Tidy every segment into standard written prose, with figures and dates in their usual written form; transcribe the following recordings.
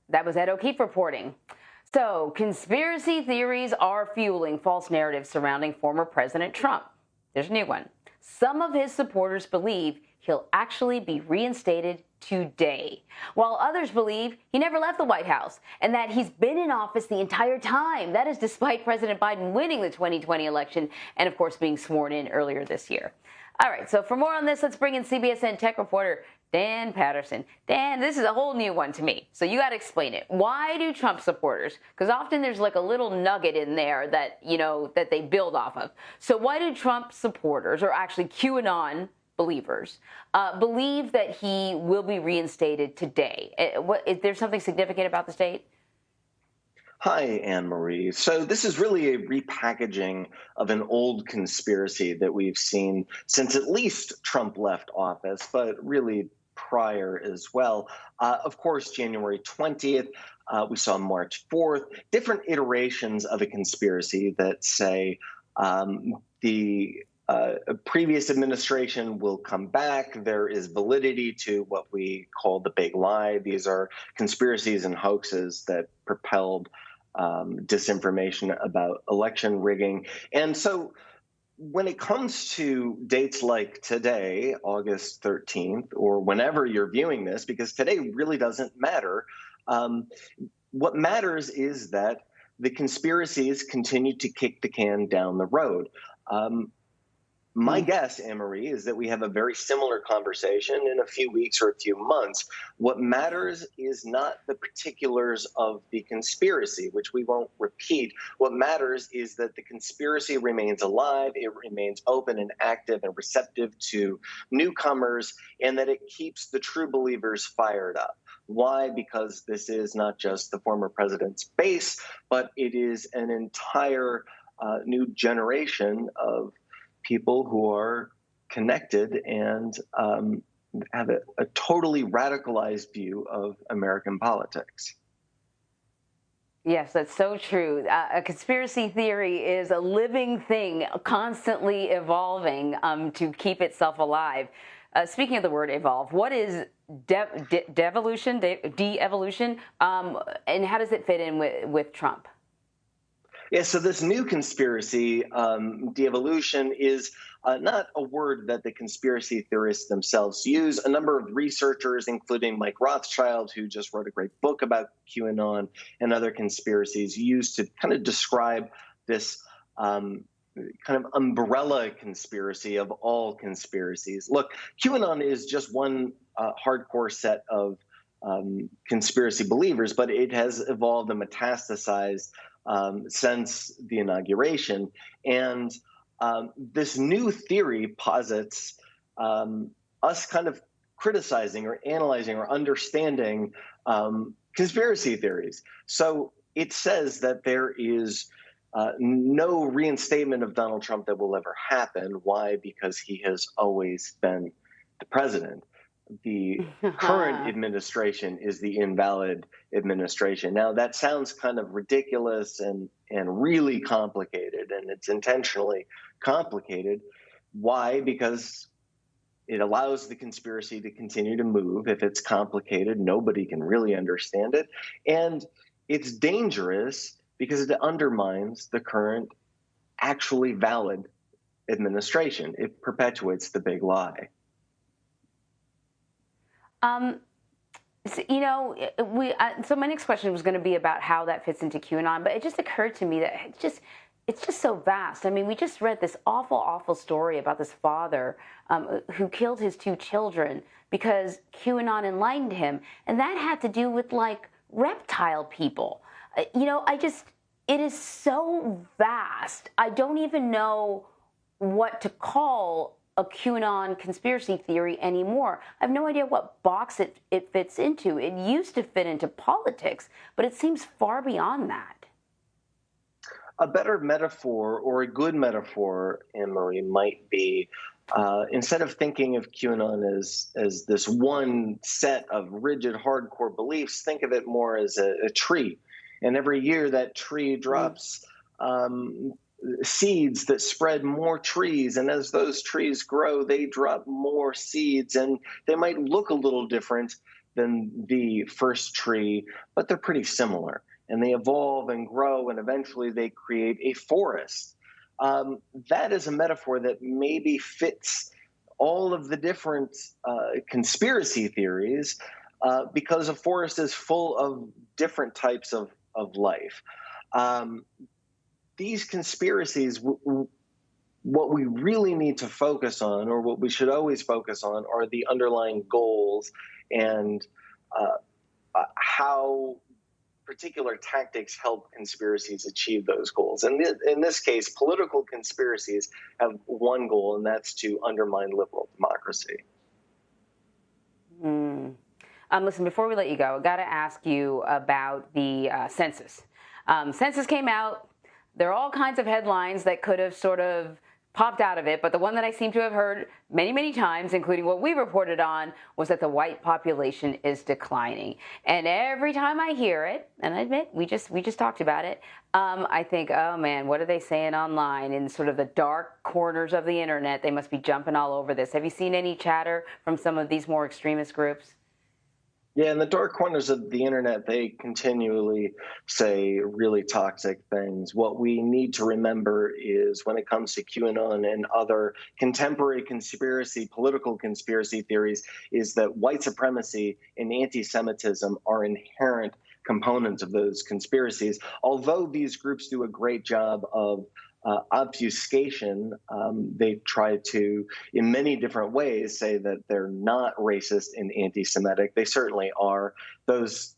That was Ed O'Keefe reporting. So, conspiracy theories are fueling false narratives surrounding former President Trump. There's a new one. Some of his supporters believe he'll actually be reinstated today, while others believe he never left the White House and that he's been in office the entire time. That is despite President Biden winning the 2020 election and, of course, being sworn in earlier this year. All right, so for more on this, let's bring in CBSN tech reporter Dan Patterson. Dan, this is a whole new one to me, so you got to explain it. Why do Trump supporters, because often there's like a little nugget in there that, that they build off of. So why do Trump supporters, or actually QAnon believers, believe that he will be reinstated today? Is there something significant about the state? Hi, Anne-Marie. So this is really a repackaging of an old conspiracy that we've seen since at least Trump left office, but really prior as well. Of course, January 20th, we saw March 4th, different iterations of a conspiracy that say the previous administration will come back. There is validity to what we call the big lie. These are conspiracies and hoaxes that propelled disinformation about election rigging. And so when it comes to dates like today, August 13th, or whenever you're viewing this, because today really doesn't matter, what matters is that the conspiracies continue to kick the can down the road. My guess, Anne-Marie, is that we have a very similar conversation in a few weeks or a few months. What matters is not the particulars of the conspiracy, which we won't repeat. What matters is that the conspiracy remains alive, it remains open and active and receptive to newcomers, and that it keeps the true believers fired up. Why? Because this is not just the former president's base, but it is an entire new generation of people who are connected and have a totally radicalized view of American politics. Yes, that's so true. A conspiracy theory is a living thing, constantly evolving to keep itself alive. Speaking of the word evolve, what is devolution, de-evolution, and how does it fit in with Trump? Yeah, so this new conspiracy, devolution, is not a word that the conspiracy theorists themselves use. A number of researchers, including Mike Rothschild, who just wrote a great book about QAnon and other conspiracies, used to kind of describe this kind of umbrella conspiracy of all conspiracies. Look, QAnon is just one hardcore set of conspiracy believers, but it has evolved and metastasized since the inauguration. And this new theory posits us kind of criticizing or analyzing or understanding conspiracy theories. So it says that there is no reinstatement of Donald Trump that will ever happen. Why? Because he has always been the president. The current administration is the invalid administration. Now, that sounds kind of ridiculous and really complicated, and it's intentionally complicated. Why? Because it allows the conspiracy to continue to move. If it's complicated, nobody can really understand it. And it's dangerous because it undermines the current actually valid administration. It perpetuates the big lie. So my next question was going to be about how that fits into QAnon, but it just occurred to me that it's just so vast. I mean, we just read this awful story about this father who killed his two children because QAnon enlightened him, and that had to do with like reptile people. It is so vast. I don't even know what to call a QAnon conspiracy theory anymore. I have no idea what box it fits into. It used to fit into politics, but it seems far beyond that. A better metaphor, or a good metaphor, Anne-Marie, might be instead of thinking of QAnon as this one set of rigid, hardcore beliefs, think of it more as a tree. And every year that tree drops seeds that spread more trees. And as those trees grow, they drop more seeds. And they might look a little different, than the first tree, but they're pretty similar. And they evolve and grow, and eventually they create a forest. That is a metaphor that maybe fits all of the different conspiracy theories because a forest is full of different types of life. Um, these conspiracies, what we really need to focus on, or what we should always focus on, are the underlying goals and how particular tactics help conspiracies achieve those goals. And in this case, political conspiracies have one goal, and that's to undermine liberal democracy. Listen, before we let you go, I got to ask you about the census. Census came out. There are all kinds of headlines that could have sort of popped out of it, but the one that I seem to have heard many, many times, including what we reported on, was that the white population is declining. And every time I hear it, and I admit we just talked about it, I think, oh man, what are they saying online in sort of the dark corners of the internet? They must be jumping all over this. Have you seen any chatter from some of these more extremist groups? Yeah, in the dark corners of the internet, they continually say really toxic things. What we need to remember is when it comes to QAnon and other contemporary political conspiracy theories, is that white supremacy and anti-Semitism are inherent components of those conspiracies. Although these groups do a great job of obfuscation, they try to, in many different ways, say that they're not racist and anti-Semitic. They certainly are. Those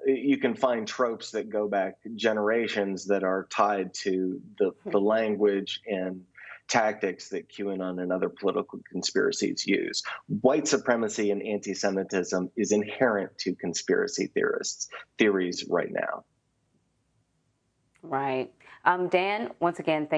you can find tropes that go back generations that are tied to the language and tactics that QAnon and other political conspiracies use. White supremacy and anti-Semitism is inherent to conspiracy theories right now. Right. Dan, once again, thank